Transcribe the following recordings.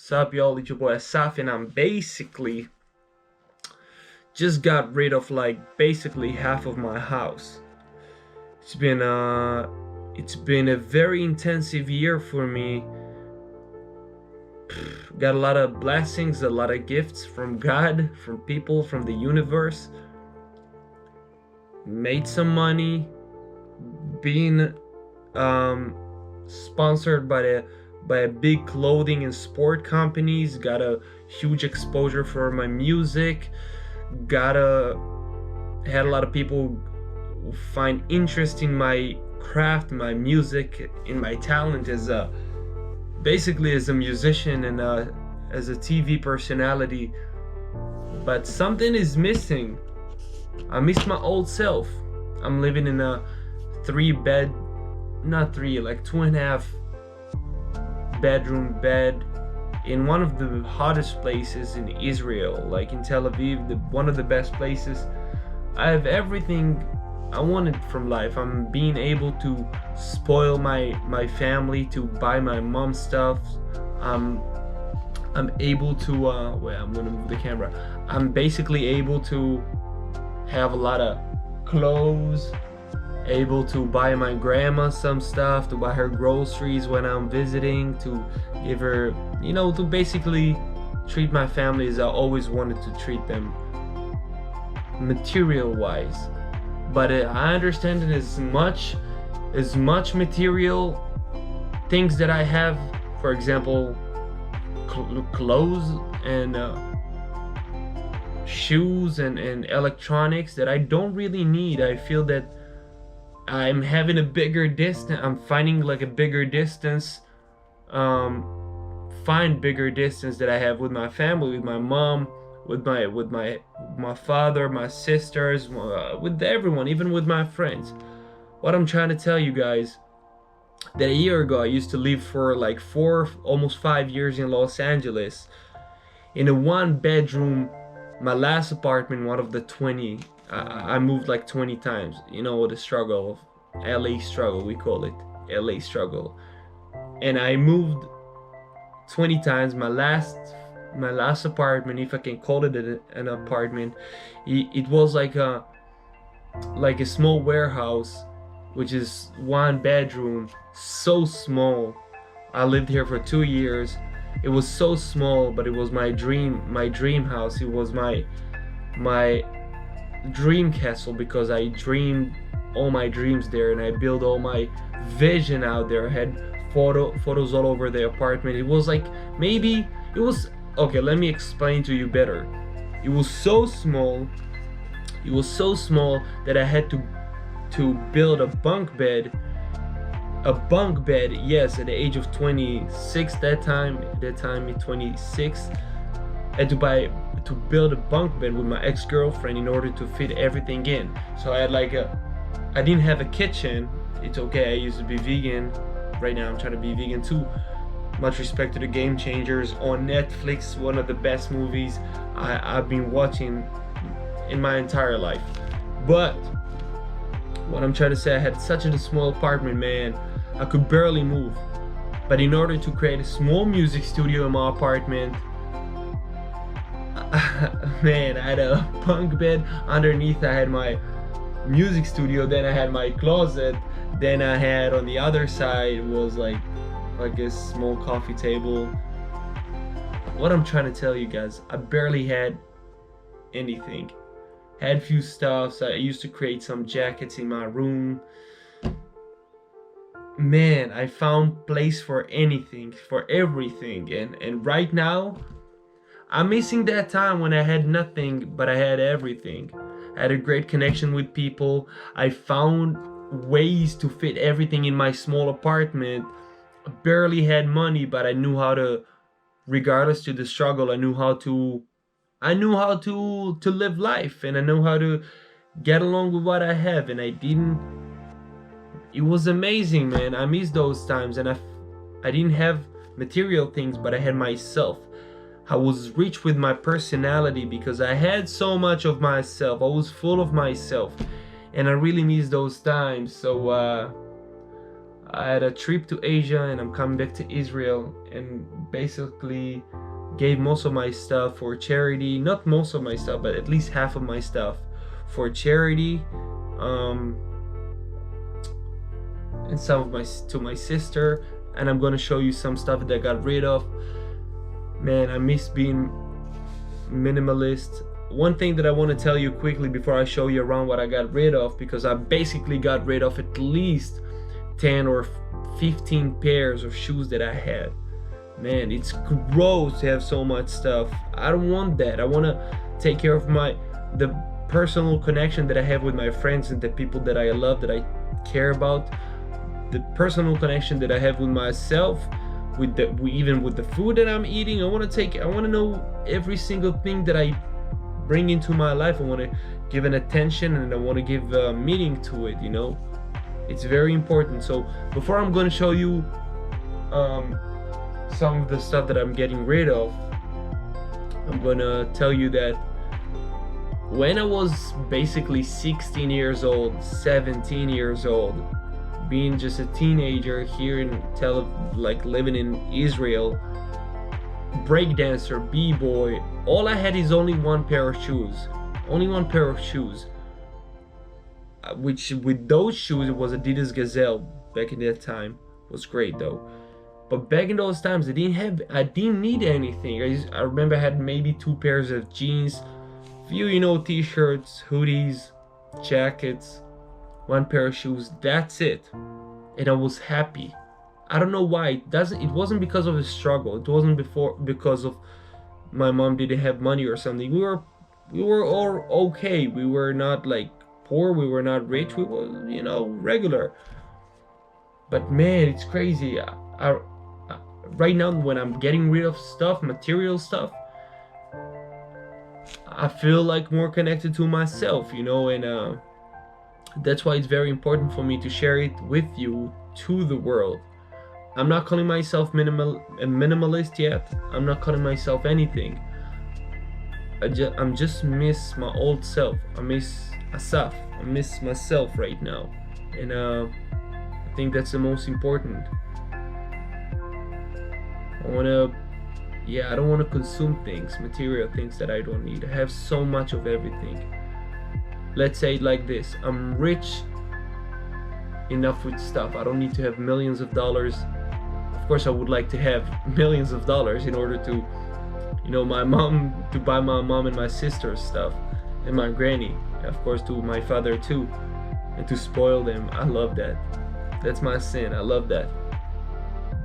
Sup, y'all? It's your boy Asaf, and I'm basically just got rid of like basically half of my house. It's been it's been a very intensive year for me. Got a lot of blessings, a lot of gifts from God, from people, from the universe. Made some money, being sponsored by a big clothing and sport companies. Got a huge exposure for my music. Had a lot of people who find interest in my craft, my music, in my talent as a basically as a musician and as a TV personality. But something is missing. I miss my old self. I'm living in a not three, like 2.5 bedroom bed in one of the hottest places in Israel, like in Tel Aviv, one of the best places. I have everything I wanted from life. I'm being able to spoil my family, to buy my mom stuff. I'm able to wait, I'm gonna move the camera. I'm basically able to have a lot of clothes, able to buy my grandma some stuff, to buy her groceries when I'm visiting, to give her, to basically treat my family as I always wanted to treat them, material wise. But I understand that as much material things that I have, for example, clothes and shoes and electronics, that I don't really need. I feel that I'm having a bigger distance. I'm finding like a bigger distance, find bigger distance that I have with my family, with my mom, with my father, my sisters, with everyone, even with my friends. What I'm trying to tell you guys, that a year ago I used to live for like almost 5 years in Los Angeles in a 1 bedroom. My last apartment, one of the 20, I moved like 20 times. You know, the struggle of LA struggle, we call it LA struggle. And I moved 20 times. My last apartment, if I can call it an apartment, it was like a small warehouse, which is 1 bedroom, so small. I lived here for 2 years. It was so small, but it was my dream house. It was my dream castle, because I dreamed all my dreams there, and I built all my vision out there. I had photos all over the apartment. It was like, maybe it was okay, let me explain to you better. It was so small that I had to build a bunk bed, yes, at the age of 26. That time at 26, I had to build a bunk bed with my ex-girlfriend in order to fit everything in. So I had I didn't have a kitchen. It's okay, I used to be vegan. Right now I'm trying to be vegan too. Much respect to the Game Changers on Netflix, one of the best movies I've been watching in my entire life. But what I'm trying to say, I had such a small apartment, man. I could barely move. But in order to create a small music studio in my apartment, man, I had a bunk bed. Underneath I had my music studio, then I had my closet, then I had on the other side was like a small coffee table. What I'm trying to tell you guys, I barely had anything. Had few stuffs. I used to create some jackets in my room. Man, I found place for anything, for everything. And right now, I'm missing that time when I had nothing, but I had everything. I had a great connection with people. I found ways to fit everything in my small apartment. I barely had money, but I knew how to, regardless to the struggle, I knew how to live life, and I know how to get along with what I have. And it was amazing, man. I miss those times. And I didn't have material things, but I had myself. I was rich with my personality because I had so much of myself. I was full of myself, and I really miss those times. So I had a trip to Asia and I'm coming back to Israel, and basically gave most of my stuff for charity. Not most of my stuff, but at least half of my stuff for charity. And some of my sister, and I'm gonna show you some stuff that I got rid of. Man, I miss being minimalist. One thing that I want to tell you quickly before I show you around what I got rid of, because I basically got rid of at least 10 or 15 pairs of shoes that I had. Man, it's gross to have so much stuff. I don't want that. I want to take care of the personal connection that I have with my friends and the people that I love, that I care about. The personal connection that I have with myself, even with the food that I'm eating. I want to know every single thing that I bring into my life. I want to give an attention, and I want to give meaning to it, you know. It's very important. So before I'm going to show you some of the stuff that I'm getting rid of, I'm going to tell you that when I was basically 16 years old, 17 years old, being just a teenager here in living in Israel, breakdancer, b-boy, all I had is only one pair of shoes. Only one pair of shoes. Which with those shoes, it was Adidas Gazelle back in that time. It was great though. But back in those times, I didn't need anything. I remember I had maybe 2 pairs of jeans, few, you know, t-shirts, hoodies, jackets, 1 pair of shoes. That's it. And I was happy. I don't know why. It wasn't because of a struggle. It wasn't because of my mom didn't have money or something. We were all okay. We were not like poor. We were not rich. We were, you know, regular. But man, it's crazy. Right now, when I'm getting rid of stuff, material stuff, I feel like more connected to myself, you know, and that's why it's very important for me to share it with you, to the world. I'm not calling myself a minimalist yet. I'm not calling myself anything. I'm just miss my old self. I miss Asaf. I miss myself right now, and I think that's the most important. I don't want to consume things, material things that I don't need. I have so much of everything. Let's say it like this: I'm rich enough with stuff. I don't need to have millions of dollars. Of course, I would like to have millions of dollars in order to, you know, to buy my mom and my sister's stuff, and my granny, of course, to my father too, and to spoil them. I love that. That's my sin. I love that.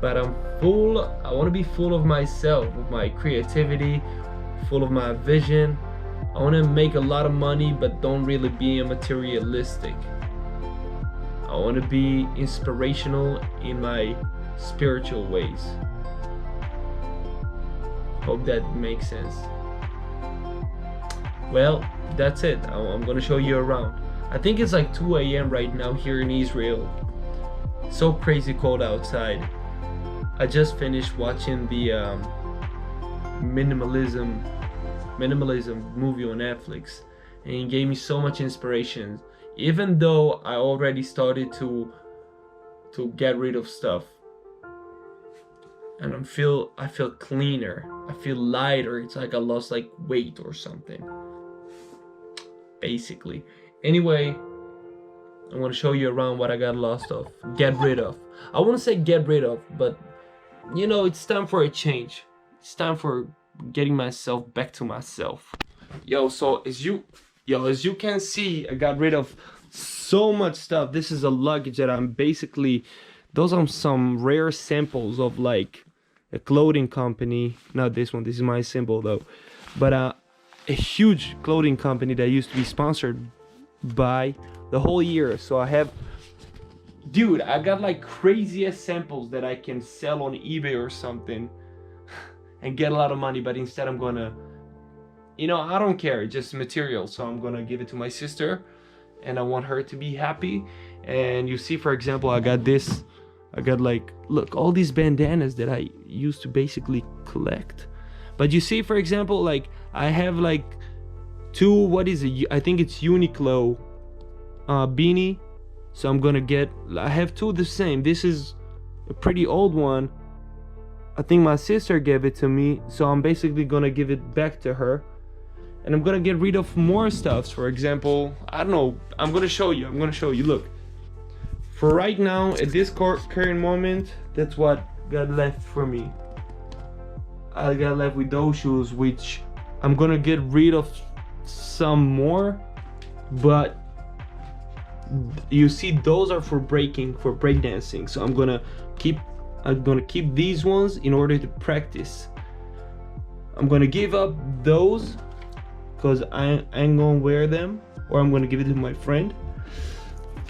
But I want to be full of myself, of my creativity, full of my vision. I want to make a lot of money, but don't really be materialistic. I want to be inspirational in my spiritual ways. Hope that makes sense. Well, that's it. I'm going to show you around. I think it's like 2 a.m. right now here in Israel. So crazy cold outside. I just finished watching the minimalism movie on Netflix, and it gave me so much inspiration. Even though I already started to get rid of stuff, and I feel cleaner. I feel lighter. It's like I lost like weight or something. Basically. Anyway, I want to show you around what I got get rid of. I want to say get rid of, but you know, it's time for a change. It's time for getting myself back to myself. So as you can see, I got rid of so much stuff. This is a luggage that those are some rare samples of like a clothing company. Not this one, this is my symbol though. But a huge clothing company that used to be sponsored by the whole year. So I got like craziest samples that I can sell on eBay or something and get a lot of money, but instead I'm gonna, you know, I don't care, it's just material. So I'm gonna give it to my sister, and I want her to be happy. And you see, for example, I got like, look, all these bandanas that I used to basically collect. But you see, for example, like I have like 2, I think it's Uniqlo beanie, So I'm gonna get, I have two the same. This is a pretty old one. I think my sister gave it to me, so I'm basically gonna give it back to her. And I'm gonna get rid of more stuffs. For example, I don't know, I'm gonna show you, look. For right now, at this current moment, that's what got left for me. I got left with those shoes, which I'm gonna get rid of some more, but you see, those are for breakdancing. So I'm gonna keep these ones in order to practice. I'm gonna give up those because I ain't gonna wear them, or I'm gonna give it to my friend.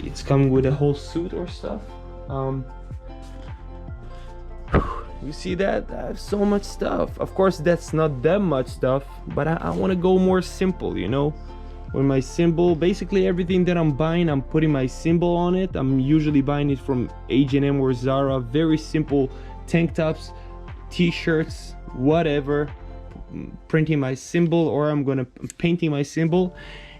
It's coming with a whole suit or stuff. You see that? I have so much stuff. Of course, that's not that much stuff, but I want to go more simple, you know? With my symbol, basically everything that I'm buying, I'm putting my symbol on it. I'm usually buying it from H&M or Zara. Very simple tank tops, t-shirts, whatever. Printing my symbol, or I'm gonna painting my symbol,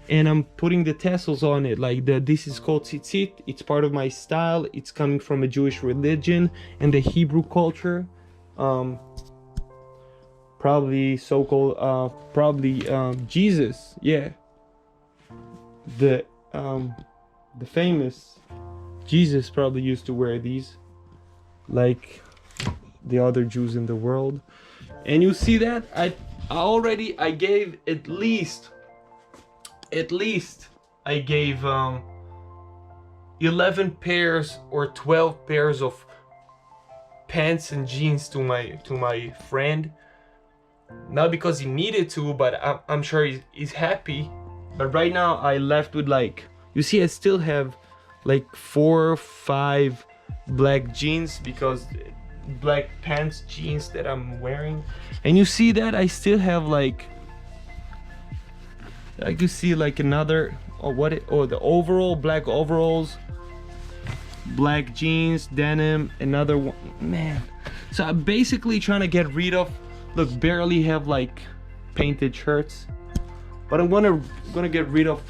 and I'm putting the tassels on it. Like this is called tzitzit. It's part of my style. It's coming from a Jewish religion and the Hebrew culture. Probably so-called Jesus, yeah. The famous Jesus probably used to wear these, like the other Jews in the world. And you see that I gave at least I gave 11 pairs or 12 pairs of pants and jeans to my friend. Not because he needed to, but I'm sure he's happy. But right now I left with, like, you see, I still have like 4 or 5 black jeans, because black pants, jeans that I'm wearing. And you see that I still have, like you see, like another, the overall, black overalls, black jeans, denim, another one, man. So I'm basically trying to get rid of, look, barely have like painted shirts, but I'm gonna get rid of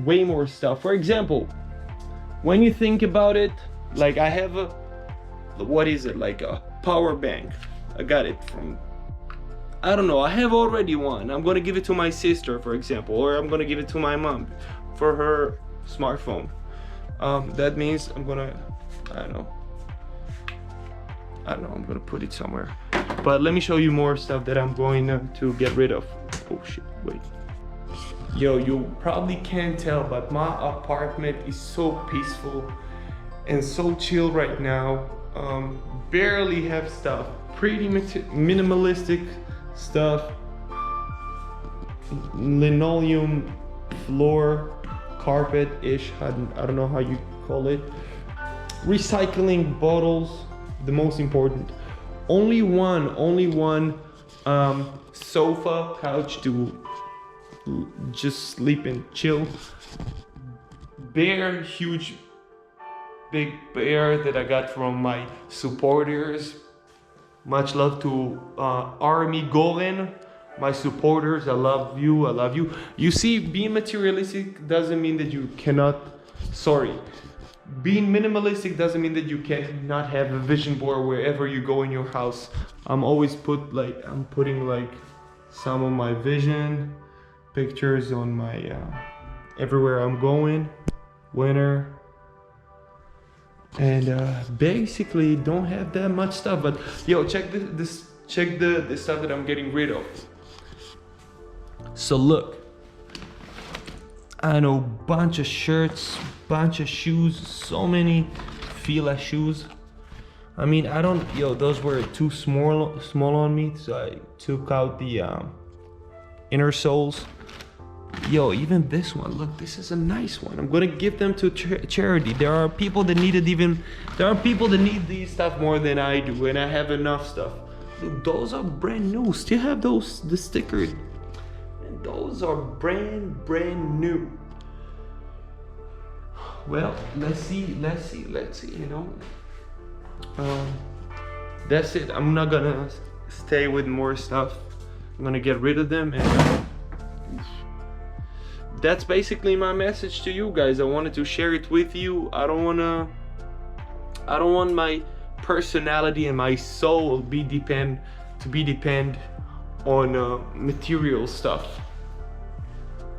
way more stuff. For example, when you think about it, like I have a, what is it, like a power bank. I got it from, I don't know, I have already one. I'm gonna give it to my sister, for example, or I'm gonna give it to my mom for her smartphone. That means I'm gonna, I don't know, I'm gonna put it somewhere. But let me show you more stuff that I'm going to get rid of. Oh shit, wait. Yo, you probably can't tell, but my apartment is so peaceful and so chill right now. Barely have stuff, pretty minimalistic stuff. Linoleum floor, carpet-ish, I don't know how you call it. Recycling bottles, the most important. Only one sofa, couch to just sleep and chill. Bear, huge big bear that I got from my supporters. Much love to Army Goren, my supporters. I love you, I love you. You see, being materialistic doesn't mean that you cannot, being minimalistic doesn't mean that you cannot have a vision board wherever you go in your house. I'm putting like some of my vision pictures on my everywhere I'm going, winter. And basically don't have that much stuff. But yo, check this, check the stuff that I'm getting rid of. So look, I know, bunch of shirts, bunch of shoes, so many Fila shoes. I mean, those were too small on me, so I took out the inner soles. Yo, even this one, look, this is a nice one. I'm gonna give them to charity. There are people that need these stuff more than I do, and I have enough stuff. Look, those are brand new. Still have the sticker, and those are brand new. Well, let's see, you know. That's it. I'm not gonna stay with more stuff. I'm gonna get rid of them. And that's basically my message to you guys. I wanted to share it with you. I don't want my personality and my soul to be depend on material stuff.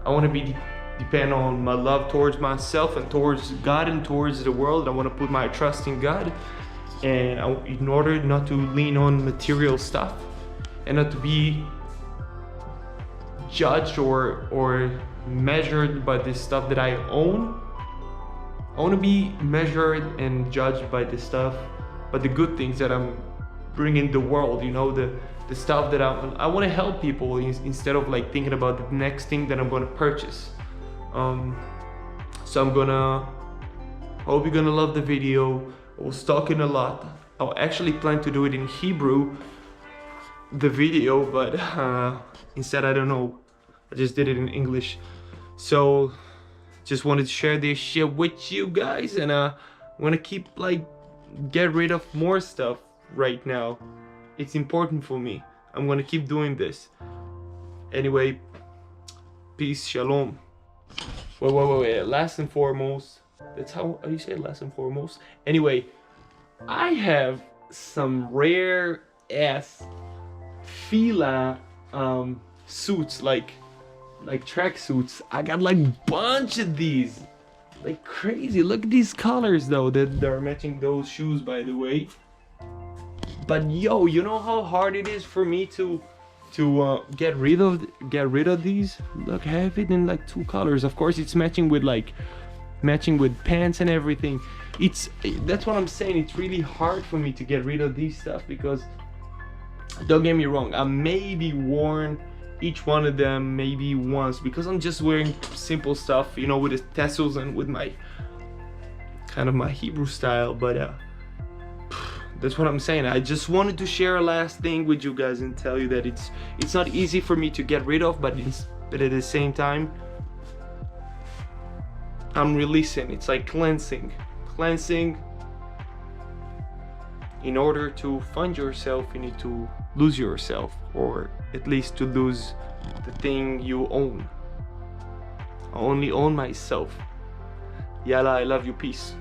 I want to depend on my love towards myself and towards God and towards the world. I want to put my trust in God, and in order not to lean on material stuff and not to be judged or measured by the stuff that I own. I want to be measured and judged by the stuff, by the good things that I'm bringing the world, you know, the stuff that I want to help people instead of like thinking about the next thing that I'm going to purchase. So hope you're gonna love the video. I was talking a lot. I actually plan to do it in Hebrew, the video, but instead, I don't know, I just did it in English. So just wanted to share this shit with you guys, and I want to keep like get rid of more stuff right now. It's important for me. I'm gonna keep doing this. Anyway, peace, shalom. Wait. Last and foremost, that's how you say it, last and foremost. Anyway, I have some rare ass Fila suits, like track suits. I got like bunch of these, like crazy. Look at these colors though, that they're matching those shoes, by the way. But yo, you know how hard it is for me to get rid of these? Look, I have it in like 2 colors. Of course, it's matching with pants and everything. That's what I'm saying. It's really hard for me to get rid of these stuff, because don't get me wrong, I maybe worn each one of them maybe once, because I'm just wearing simple stuff, you know, with the tassels and with my kind of my Hebrew style. But that's what I'm saying. I just wanted to share a last thing with you guys and tell you that it's not easy for me to get rid of, but at the same time, I'm releasing. It's like cleansing. In order to find yourself, you need to lose yourself, or at least to lose the thing you own. I only own myself. Yalla, I love you. Peace.